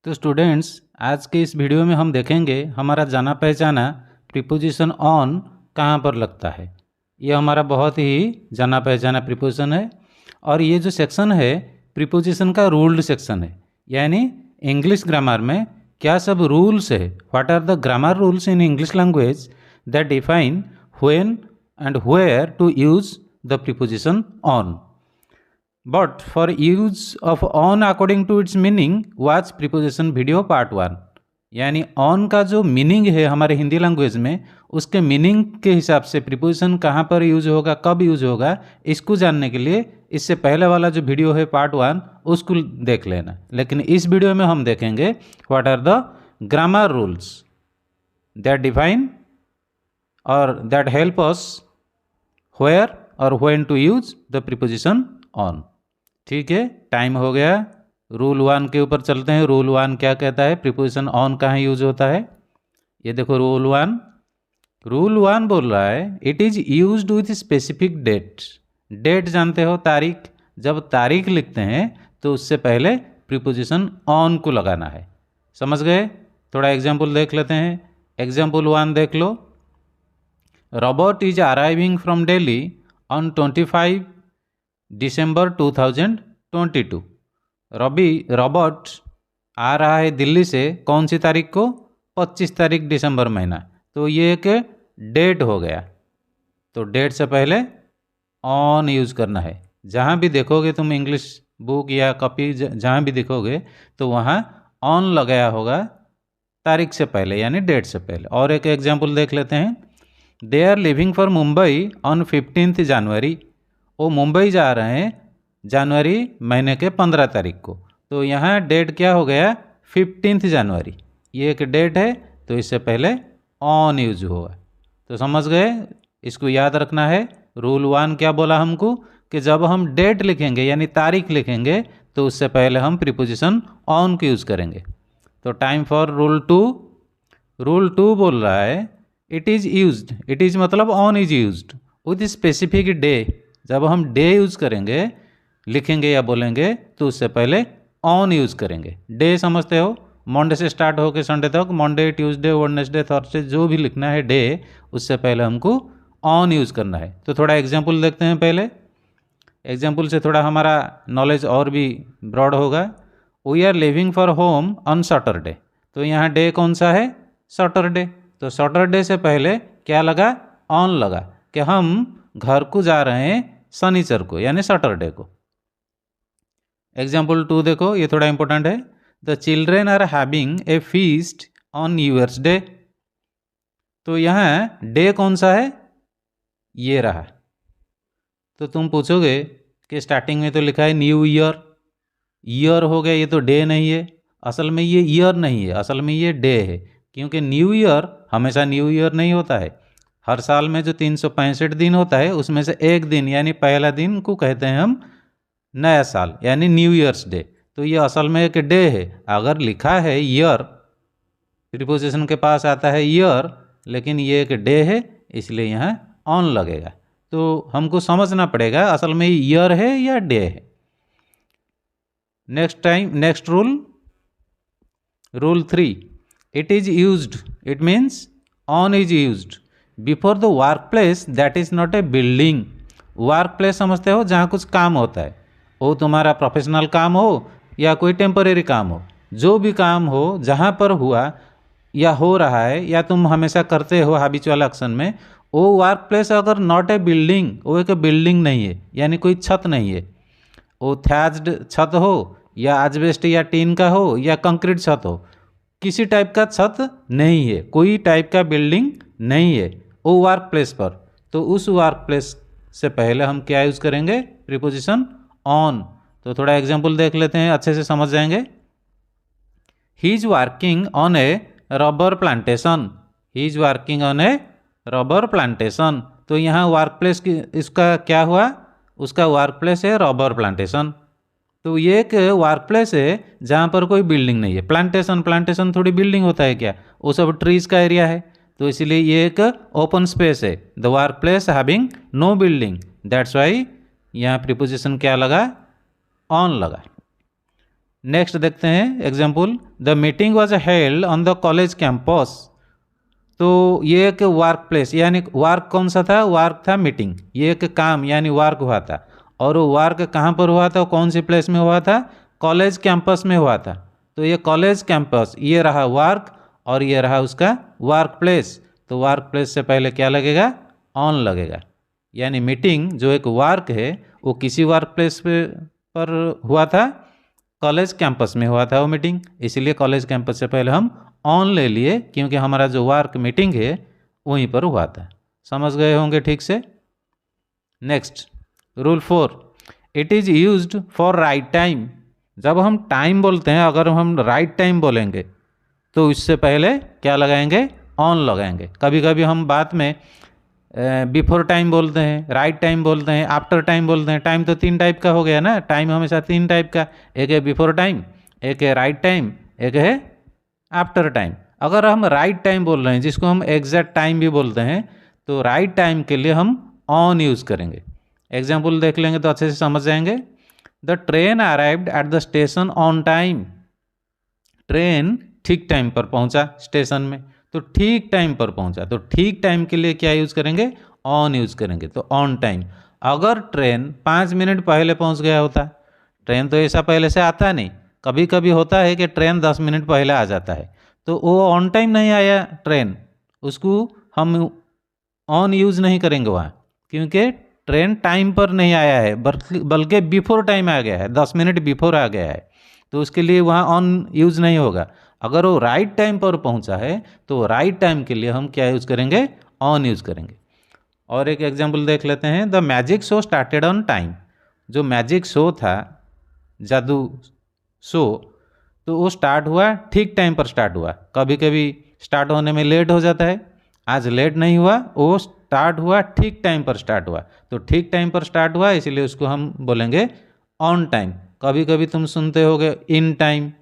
तो स्टूडेंट्स, आज के इस वीडियो में हम देखेंगे हमारा जाना पहचाना प्रीपोजिशन ऑन कहाँ पर लगता है। ये हमारा बहुत ही जाना पहचाना प्रीपोजिशन है और ये जो सेक्शन है प्रीपोजिशन का रूल्ड सेक्शन है, यानी इंग्लिश ग्रामर में क्या सब रूल्स है, what are the grammar rules in English language that define when and where to use the preposition on. But for use of on according to its meaning, watch preposition video part 1। यानी on का जो meaning है हमारे Hindi language में, उसके meaning के हिसाब से प्रीपोजिशन कहाँ पर यूज होगा, कब यूज होगा, इसको जानने के लिए इससे पहले वाला जो वीडियो है पार्ट 1 उसको देख लेना। लेकिन इस वीडियो में हम देखेंगे what are the grammar rules that define और दैट हेल्प अस वेयर और when to use the preposition on. ठीक है, टाइम हो गया। रूल 1 के ऊपर चलते हैं। रूल 1 क्या कहता है, प्रीपोजिशन ऑन कहाँ यूज होता है। ये देखो रूल 1 बोल रहा है it is used with specific date. Date जानते हो, तारीख। जब तारीख लिखते हैं तो उससे पहले प्रीपोजिशन ऑन को लगाना है। समझ गए। थोड़ा एग्जाम्पल देख लेते हैं। एग्जाम्पल 1 देख लो। Robert is arriving from Delhi on 25 December 2022। Robert आ रहा है दिल्ली से कौन सी तारीख को, 25 तारीख दिसंबर महीना। तो ये एक डेट हो गया। तो डेट से पहले ऑन यूज़ करना है। जहाँ भी देखोगे तुम इंग्लिश बुक या कॉपी जहाँ भी देखोगे तो वहाँ ऑन लगाया होगा तारीख से पहले, यानी डेट से पहले। और एक एग्जाम्पल देख लेते हैं। They are living for Mumbai on 15 January. वो मुंबई जा रहे हैं जनवरी महीने के 15 तारीख को। तो यहाँ डेट क्या हो गया, 15 जनवरी। ये एक डेट है तो इससे पहले ऑन यूज हुआ। तो समझ गए, इसको याद रखना है। रूल 1 क्या बोला हमको कि जब हम डेट लिखेंगे यानी तारीख लिखेंगे तो उससे पहले हम प्रीपोजिशन ऑन को यूज़ करेंगे। तो टाइम फॉर रूल 2। रूल 2 बोल रहा है it is used. It is मतलब on is used with specific day. जब हम डे यूज़ करेंगे, लिखेंगे या बोलेंगे तो उससे पहले ऑन यूज़ करेंगे। डे समझते हो, मंडे से स्टार्ट होकर संडे तक, मंडे ट्यूसडे वेडनेसडे थर्सडे जो भी लिखना है डे, उससे पहले हमको ऑन यूज़ करना है। तो थोड़ा एग्जाम्पल देखते हैं। पहले एग्जाम्पल से थोड़ा हमारा नॉलेज और भी ब्रॉड होगा। We are living for home on Saturday. तो यहाँ डे कौन सा है, सैटरडे। तो सैटरडे से पहले क्या लगा, ऑन लगा कि हम घर को जा रहे हैं शनिचर को यानी सैटरडे को। एग्जाम्पल 2 देखो, ये थोड़ा इंपॉर्टेंट है। The children are having a feast on new year's day. तो यहाँ डे कौन सा है, ये रहा। तो तुम पूछोगे कि स्टार्टिंग में तो लिखा है न्यू ईयर, ईयर हो गया, ये तो डे नहीं है। असल में ये ईयर नहीं है, असल में ये डे है, क्योंकि न्यू ईयर हमेशा न्यू ईयर नहीं होता है। हर साल में जो 365 दिन होता है उसमें से एक दिन यानी पहला दिन को कहते हैं हम नया साल यानी न्यू ईयर्स डे। तो ये असल में एक डे है। अगर लिखा है ईयर, प्रीपोजिशन के पास आता है ईयर, लेकिन ये एक डे है इसलिए यहाँ ऑन लगेगा। तो हमको समझना पड़ेगा असल में ईयर है या डे है। Next rule 3। It is used, it means on is used before the work place that is not a building. Work place समझते हो, जहाँ कुछ काम होता है, वो तुम्हारा प्रोफेशनल काम हो या कोई टेम्परेरी काम हो, जो भी काम हो जहाँ पर हुआ या हो रहा है या तुम हमेशा करते हो हैबिचुअल एक्शन में, वो वर्क प्लेस अगर नॉट ए बिल्डिंग, वो एक बिल्डिंग नहीं है यानी कोई छत नहीं है। वो थैच्ड छत हो या एस्बेस्ट या टीन का हो या कंक्रीट छत हो, किसी टाइप का छत नहीं है, कोई टाइप का बिल्डिंग नहीं है वो वर्क प्लेस पर। तो उस वर्क प्लेस से पहले हम क्या यूज़ करेंगे, प्रीपोजिशन ऑन। तो थोड़ा एग्जाम्पल देख लेते हैं, अच्छे से समझ जाएंगे। He is working on A rubber plantation. He is working on A rubber plantation. तो यहाँ वर्क प्लेस की इसका क्या हुआ, उसका वर्क प्लेस है रबर प्लांटेशन। तो ये एक वर्क प्लेस है जहाँ पर कोई बिल्डिंग नहीं है। प्लांटेशन थोड़ी बिल्डिंग होता है क्या, वो सब ट्रीज का एरिया है। तो इसलिए ये एक ओपन स्पेस है। The work place having no building, that's why यहाँ प्रीपोजिशन क्या लगा, ऑन लगा। नेक्स्ट देखते हैं example, the meeting was held on the college campus. तो ये एक वर्क प्लेस, यानी वर्क कौन सा था, वर्क था मीटिंग, ये एक काम यानी वर्क हुआ था। और वो वर्क कहाँ पर हुआ था, कौन सी प्लेस में हुआ था, कॉलेज कैंपस में हुआ था। तो ये कॉलेज कैंपस, ये रहा वर्क और ये रहा उसका वर्क प्लेस। तो वर्क प्लेस से पहले क्या लगेगा, ऑन लगेगा। यानी मीटिंग जो एक वर्क है वो किसी वर्क प्लेस पर हुआ था, कॉलेज कैंपस में हुआ था वो मीटिंग, इसीलिए कॉलेज कैंपस से पहले हम ऑन ले लिए, क्योंकि हमारा जो वर्क मीटिंग है वहीं पर हुआ था। समझ गए होंगे ठीक से। Next rule 4, it is used for right time. जब हम टाइम बोलते हैं, अगर हम राइट टाइम बोलेंगे तो इससे पहले क्या लगाएंगे, ऑन लगाएंगे। कभी कभी हम बात में बिफोर टाइम बोलते हैं, राइट टाइम बोलते हैं, आफ्टर टाइम बोलते हैं। टाइम तो 3 टाइप का हो गया ना, टाइम हमेशा 3 टाइप का, एक है बिफोर टाइम, एक है राइट टाइम, एक है आफ्टर टाइम। अगर हम राइट टाइम बोल रहे हैं, जिसको हम एग्जैक्ट टाइम भी बोलते हैं, तो राइट टाइम के लिए हम ऑन यूज़ करेंगे। एग्जाम्पल देख लेंगे तो अच्छे से समझ जाएंगे। The train arrived at the station on time. Train ठीक टाइम पर पहुंचा स्टेशन में, तो ठीक टाइम पर पहुंचा, तो ठीक टाइम के लिए क्या यूज़ करेंगे, ऑन यूज़ करेंगे। तो ऑन टाइम। अगर ट्रेन 5 मिनट पहले पहुंच गया होता, ट्रेन तो ऐसा पहले से आता नहीं, कभी कभी होता है कि ट्रेन 10 मिनट पहले आ जाता है, तो वो ऑन टाइम नहीं आया ट्रेन, उसको हम ऑन यूज़ नहीं करेंगे वहाँ, क्योंकि ट्रेन टाइम पर नहीं आया है, बल्कि बिफोर टाइम आ गया है, 10 मिनट बिफोर आ गया है, तो उसके लिए वहाँ ऑन यूज़ नहीं होगा। अगर वो राइट टाइम पर पहुँचा है तो राइट टाइम के लिए हम क्या यूज़ करेंगे, ऑन यूज़ करेंगे। और एक एग्जाम्पल देख लेते हैं। The magic show started on time. जो मैजिक शो था, जादू शो, तो वो स्टार्ट हुआ ठीक टाइम पर स्टार्ट हुआ। कभी कभी स्टार्ट होने में लेट हो जाता है, आज लेट नहीं हुआ, वो स्टार्ट हुआ ठीक टाइम पर स्टार्ट हुआ। तो ठीक टाइम पर स्टार्ट हुआ, इसीलिए उसको हम बोलेंगे ऑन टाइम। कभी कभी तुम सुनते होगे इन टाइम,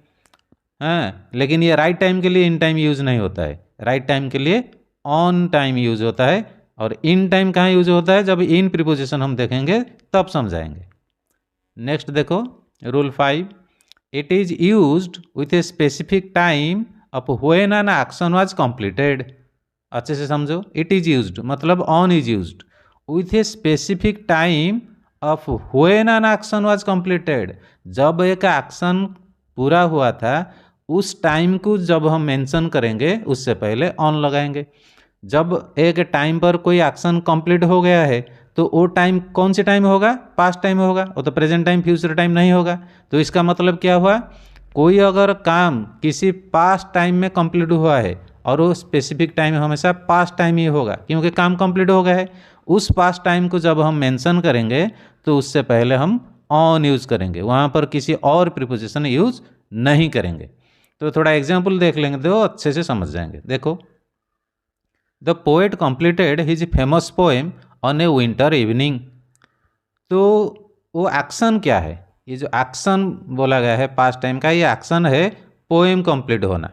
हाँ, लेकिन ये राइट टाइम के लिए इन टाइम यूज़ नहीं होता है, राइट टाइम के लिए ऑन टाइम यूज़ होता है। और इन टाइम कहाँ यूज़ होता है, जब इन प्रीपोजिशन हम देखेंगे तब समझाएंगे। नेक्स्ट देखो rule 5, it is used with a specific time of when an action was completed. अच्छे से समझो, इट इज़ यूज्ड मतलब on is used with a specific time of when an action was completed. जब एक action पूरा हुआ था, उस टाइम को जब हम मेंशन करेंगे उससे पहले ऑन लगाएंगे। जब एक टाइम पर कोई एक्शन कंप्लीट हो गया है, तो वो टाइम कौन से टाइम होगा, पास्ट टाइम होगा, वो तो प्रेजेंट टाइम फ्यूचर टाइम नहीं होगा। तो इसका मतलब क्या हुआ, कोई अगर काम किसी पास्ट टाइम में कंप्लीट हुआ है और वो स्पेसिफिक टाइम हमेशा पास्ट टाइम ही होगा, क्योंकि काम कंप्लीट हो गया है, उस पास्ट टाइम को जब हम मेंशन करेंगे तो उससे पहले हम ऑन यूज़ करेंगे, वहाँ पर किसी और प्रीपोजिशन यूज़ नहीं करेंगे। तो थोड़ा एग्जाम्पल देख लेंगे तो अच्छे से समझ जाएंगे। देखो, the poet completed his famous poem on A winter evening. तो वो एक्शन क्या है, ये जो एक्शन बोला गया है पास्ट टाइम का, ये एक्शन है पोएम कंप्लीट होना।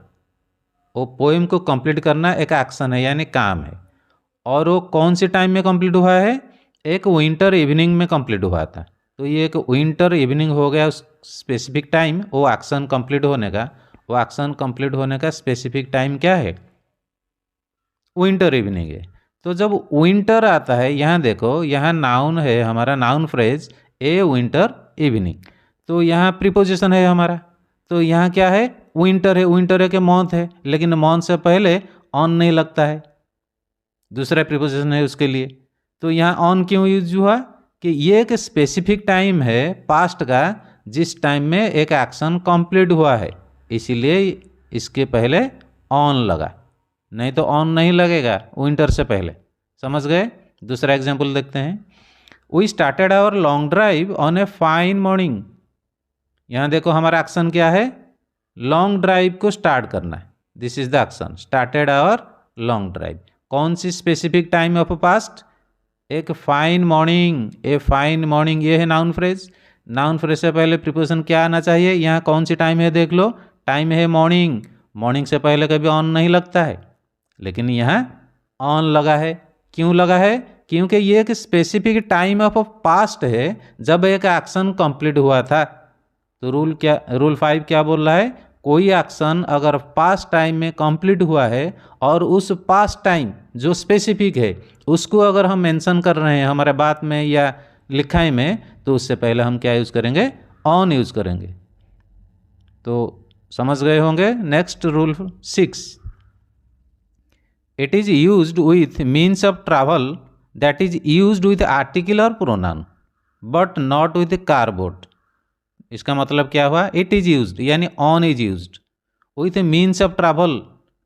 वो पोएम को कंप्लीट करना एक एक्शन है यानी काम है, और वो कौन से टाइम में कंप्लीट हुआ है, एक विंटर इवनिंग में कंप्लीट हुआ था। तो ये एक विंटर इवनिंग हो गया उस स्पेसिफिक टाइम, वो एक्शन कंप्लीट होने का। वो एक्शन कंप्लीट होने का स्पेसिफिक टाइम क्या है, विंटर इवनिंग है। तो जब विंटर आता है, यहाँ देखो, यहाँ नाउन है हमारा, नाउन फ्रेज ए विंटर इवनिंग, तो यहाँ प्रीपोजिशन है हमारा। तो यहाँ क्या है, विंटर है, विंटर है कि मंथ है, लेकिन मंथ से पहले ऑन नहीं लगता है, दूसरा प्रीपोजिशन है उसके लिए। तो यहाँ ऑन क्यों यूज हुआ, कि ये एक स्पेसिफिक टाइम है पास्ट का, जिस टाइम में एक एक्शन कंप्लीट हुआ है, इसीलिए इसके पहले ऑन लगा, नहीं तो ऑन नहीं लगेगा विंटर से पहले। समझ गए। दूसरा एग्जाम्पल देखते हैं। We started our long drive on a fine morning. यहाँ देखो हमारा एक्शन क्या है, लॉन्ग ड्राइव को स्टार्ट करना है, this is the action, started our long drive. कौन सी स्पेसिफिक टाइम ऑफ पास्ट, एक fine morning, a fine morning, ये है नाउन फ्रेज। नाउन फ्रेज से पहले प्रीपोजिशन क्या आना चाहिए, यहाँ कौन सी टाइम है देख लो, टाइम है मॉर्निंग। मॉर्निंग से पहले कभी ऑन नहीं लगता है, लेकिन यहाँ ऑन लगा है। क्यों लगा है, क्योंकि ये एक स्पेसिफिक टाइम ऑफ पास्ट है जब एक एक्शन कंप्लीट हुआ था, तो रूल 5 क्या बोल रहा है, कोई एक्शन अगर पास्ट टाइम में कंप्लीट हुआ है और उस पास्ट टाइम जो स्पेसिफिक है उसको अगर हम मेंशन कर रहे हैं हमारे बात में या लिखाई में, तो उससे पहले हम क्या यूज़ करेंगे, ऑन यूज़ करेंगे। तो समझ गए होंगे। Next rule 6, it is used with means of travel that is used with article और pronoun but not with car boat. इसका मतलब क्या हुआ, इट इज यूज्ड यानी on is used with means of travel.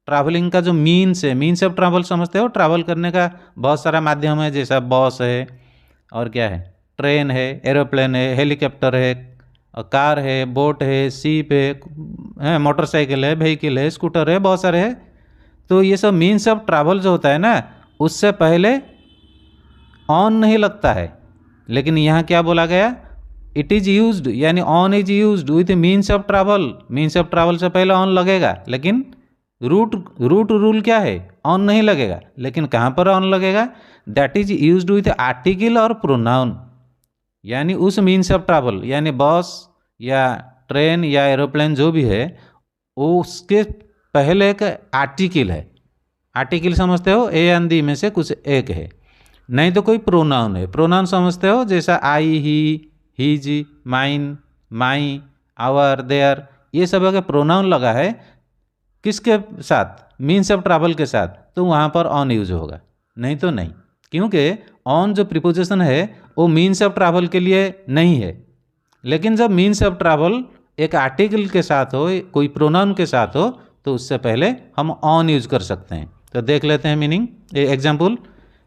Travelling का जो means है, means of travel समझते हो, ट्रैवल करने का बहुत सारा माध्यम है, जैसा बस है और क्या है, ट्रेन है, एरोप्लेन है, हेलीकॉप्टर है, कार है, बोट है, शिप है, मोटरसाइकिल है, व्हीकल है, स्कूटर है, बहुत सारे है। तो ये सब मीन्स ऑफ ट्रैवल जो होता है ना, उससे पहले ऑन नहीं लगता है। लेकिन यहाँ क्या बोला गया, इट इज़ यूज्ड यानी on is used with means of travel. Means of travel से पहले ऑन लगेगा, लेकिन रूट रूल क्या है, ऑन नहीं लगेगा। लेकिन कहाँ पर ऑन लगेगा, that is used with article और प्रोनाउन, यानी उस मीन्स ऑफ ट्रैवल यानी बस या ट्रेन या एरोप्लेन जो भी है उसके पहले एक आर्टिकल है। आर्टिकल समझते हो, ए एंड दी में से कुछ एक है, नहीं तो कोई प्रोनाउन है। प्रोनाउन समझते हो, जैसा I, he, his, mine, my, our, their, ये सब अगर प्रोनाउन लगा है किसके साथ, मीन्स ऑफ ट्रैवल के साथ, तो वहाँ पर ऑन यूज होगा, नहीं तो नहीं। क्योंकि ऑन जो प्रीपोजिशन है वो मीन्स ऑफ ट्रैवल के लिए नहीं है। लेकिन जब मीन्स ऑफ ट्रैवल एक आर्टिकल के साथ हो, कोई प्रोनाउन के साथ हो, तो उससे पहले हम ऑन यूज कर सकते हैं। तो देख लेते हैं meaning. Example,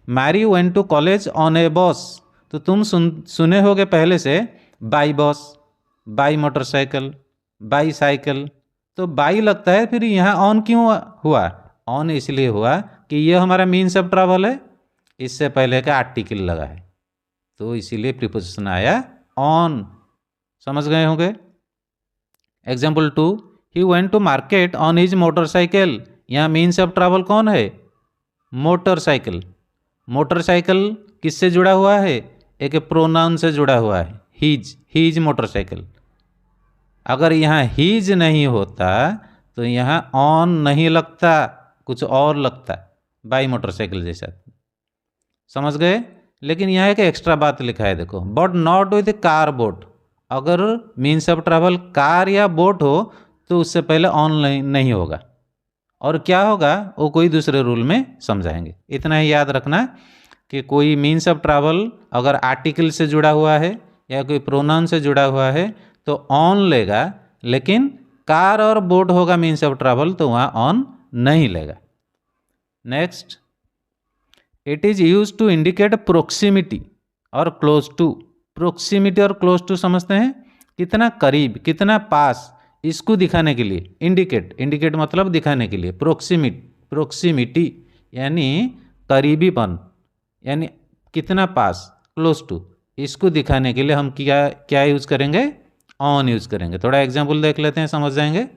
Mary went to college on a bus. तो तुम सुने होगे पहले से by bus, by motorcycle, by cycle. तो बाई लगता है, फिर यहाँ ऑन क्यों हुआ, ऑन इसलिए हुआ कि ये हमारा मीन्स ऑफ ट्रैवल है, इससे पहले का आर्टिकल लगा है, तो इसीलिए प्रीपोजिशन आया ऑन। समझ गए होंगे। Example 2, he went to market on his motorcycle. यहाँ मीन्स ऑफ ट्रैवल कौन है, मोटरसाइकिल। मोटरसाइकिल किससे जुड़ा हुआ है, एक प्रोनाउन से जुड़ा हुआ है, हीज, हीज मोटरसाइकिल। अगर यहाँ हीज नहीं होता तो यहाँ ऑन नहीं लगता, कुछ और लगता, बाई मोटरसाइकिल जैसा। समझ गए। लेकिन यहाँ एक एक्स्ट्रा बात लिखा है, देखो, but not with car boat. अगर मीन्स ऑफ ट्रैवल कार या बोट हो तो उससे पहले ऑन नहीं होगा, और क्या होगा वो कोई दूसरे रूल में समझाएंगे। इतना ही याद रखना कि कोई मीन्स ऑफ ट्रैवल अगर आर्टिकल से जुड़ा हुआ है या कोई प्रोनाउन से जुड़ा हुआ है तो ऑन लेगा, लेकिन कार और बोट होगा मीन्स ऑफ ट्रैवल तो वहाँ ऑन नहीं लेगा। Next, it is use to indicate proximity और क्लोज टू। प्रोक्सीमिटी और क्लोज टू समझते हैं, कितना करीब, कितना पास, इसको दिखाने के लिए इंडिकेट, इंडिकेट मतलब दिखाने के लिए, प्रोक्सीमिटी यानी करीबीपन, यानी कितना पास, क्लोज टू, इसको दिखाने के लिए हम क्या क्या यूज करेंगे, ऑन यूज करेंगे। थोड़ा एग्जाम्पल देख लेते हैं, समझ जाएंगे।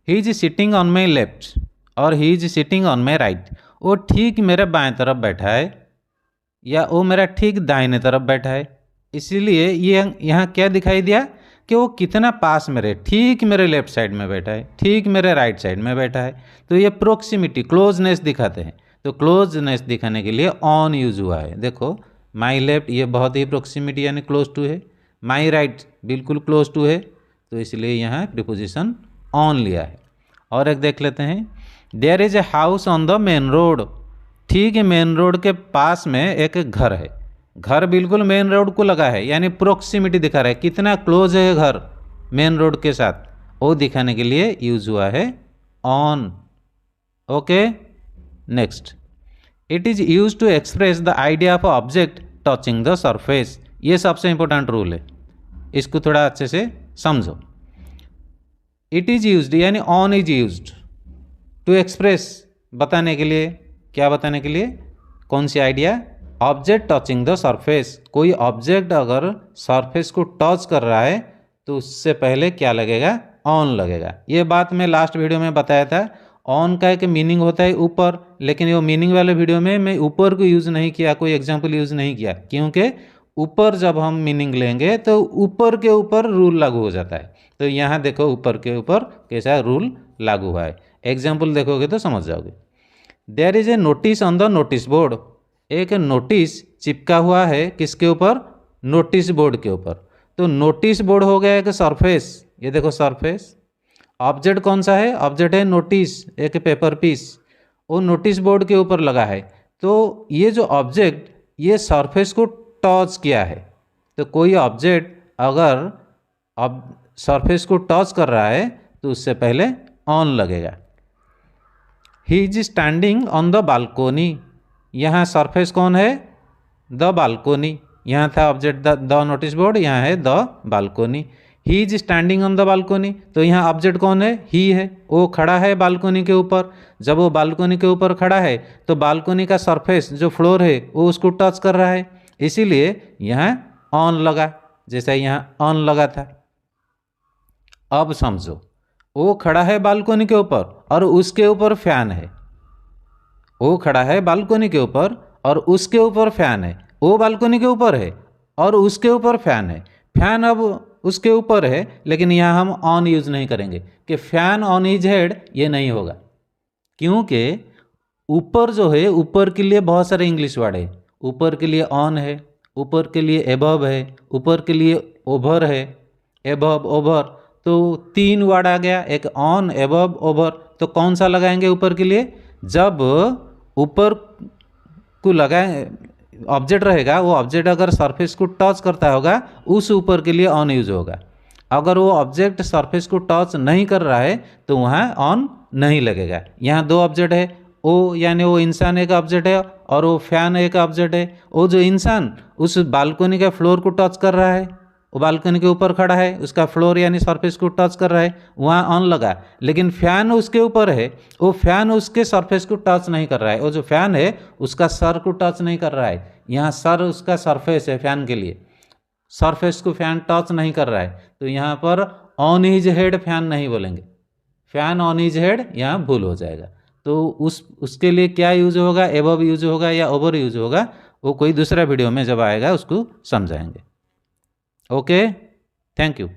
He is sitting on my left और he is sitting on my right. वो ठीक मेरे बाएं तरफ बैठा है या वो मेरा ठीक दाहिने तरफ बैठा है। इसीलिए ये यहाँ क्या दिखाई दिया कि वो कितना पास मेरे, ठीक मेरे लेफ्ट साइड में बैठा है, ठीक मेरे राइट साइड में बैठा है। तो ये प्रोक्सीमिटी, क्लोजनेस दिखाते हैं। तो क्लोजनेस दिखाने के लिए ऑन यूज हुआ है। देखो, माई लेफ्ट ये बहुत ही प्रोक्सीमिटी यानी क्लोज टू है, माई राइट बिल्कुल क्लोज टू है, तो इसलिए यहाँ प्रीपोजिशन ऑन लिया है। और एक देख लेते हैं, there is a house on the main road. ठीक है, मेन रोड के पास में एक घर है, घर बिल्कुल मेन रोड को लगा है, यानी प्रोक्सीमिटी दिखा रहा है, कितना क्लोज है घर मेन रोड के साथ, वो दिखाने के लिए यूज हुआ है on. Okay. Next, it is use to express the idea of object touching the surface. ये सबसे इंपॉर्टेंट रूल है, इसको थोड़ा अच्छे से समझो। इट इज यूज्ड यानी on is used to express, बताने के लिए, क्या बताने के लिए, कौन सी idea, object touching the surface. कोई ऑब्जेक्ट अगर सरफेस को टच कर रहा है तो उससे पहले क्या लगेगा, ऑन लगेगा। ये बात मैं लास्ट वीडियो में बताया था। ऑन का एक मीनिंग होता है ऊपर, लेकिन वो मीनिंग वाले वीडियो में मैं ऊपर को यूज़ नहीं किया, कोई एग्जाम्पल यूज़ नहीं किया, क्योंकि ऊपर जब हम मीनिंग लेंगे तो ऊपर के ऊपर रूल लागू हो जाता है। तो यहाँ देखो ऊपर के ऊपर कैसा रूल लागू हुआ है। एग्जाम्पल देखोगे तो समझ जाओगे। There is a notice on the notice board. एक नोटिस चिपका हुआ है किसके ऊपर? नोटिस बोर्ड के ऊपर। तो नोटिस बोर्ड हो गया एक सरफेस, ये देखो सरफेस। ऑब्जेक्ट कौन सा है? ऑब्जेक्ट है नोटिस, एक पेपर पीस, वो नोटिस बोर्ड के ऊपर लगा है। तो ये जो ऑब्जेक्ट ये सरफेस को टच किया है। तो कोई ऑब्जेक्ट अगर सरफेस को टच कर रहा है तो उससे पहले ऑन लगेगा। He is standing on the balcony. यहाँ सरफेस कौन है? The balcony. यहाँ था ऑब्जेक्ट द नोटिस बोर्ड, यहाँ है the balcony. He is standing on the balcony, तो यहाँ ऑब्जेक्ट कौन है? ही है, वो खड़ा है बालकोनी के ऊपर। जब वो बालकोनी के ऊपर खड़ा है तो बालकोनी का सरफेस जो फ्लोर है वो उसको टच कर रहा है, इसीलिए यहाँ ऑन लगा, जैसा यहाँ ऑन लगा था। अब समझो, वो खड़ा है बालकोनी के ऊपर और उसके ऊपर फैन है। वो खड़ा है बालकोनी के ऊपर और उसके ऊपर फैन है। वो बालकोनी के ऊपर है और उसके ऊपर फैन है। फैन अब उसके ऊपर है, लेकिन यहाँ हम ऑन यूज नहीं करेंगे कि फैन ऑन हिज हेड, ये नहीं होगा। क्योंकि ऊपर जो है, ऊपर के लिए बहुत सारे इंग्लिश वर्ड है। ऊपर के लिए ऑन है, ऊपर के लिए एबव है, ऊपर के लिए ओवर है, एबव ओवर, तो 3 वर्ड आ गया, एक ऑन एबव ओवर। तो कौन सा लगाएंगे ऊपर के लिए? जब ऊपर को लगाए ऑब्जेक्ट रहेगा, वो ऑब्जेक्ट अगर सरफेस को टच करता होगा उस ऊपर के लिए ऑन यूज होगा। अगर वो ऑब्जेक्ट सरफेस को टच नहीं कर रहा है तो वहाँ ऑन नहीं लगेगा। यहाँ 2 ऑब्जेक्ट है, वो यानी वो इंसान एक ऑब्जेक्ट है और वो फैन एक ऑब्जेक्ट है। वो जो इंसान उस बालकोनी के फ्लोर को टच कर रहा है, वो बालकनी के ऊपर खड़ा है, उसका फ्लोर यानी सरफेस को टच कर रहा है, वहाँ ऑन लगा। लेकिन फैन उसके ऊपर है, वो फैन उसके सरफेस को टच नहीं कर रहा है। वो जो फैन है उसका सर को टच नहीं कर रहा है। यहाँ सर उसका सरफेस है फैन के लिए, सरफेस को फैन टच नहीं कर रहा है। तो यहाँ पर ऑन हिज हेड फैन नहीं बोलेंगे, फैन ऑन हिज हेड यहाँ भूल हो जाएगा। तो उसके लिए क्या यूज होगा? एबव यूज होगा या ओवर यूज होगा, वो कोई दूसरा वीडियो में जब आएगा उसको समझाएंगे। Okay, thank you.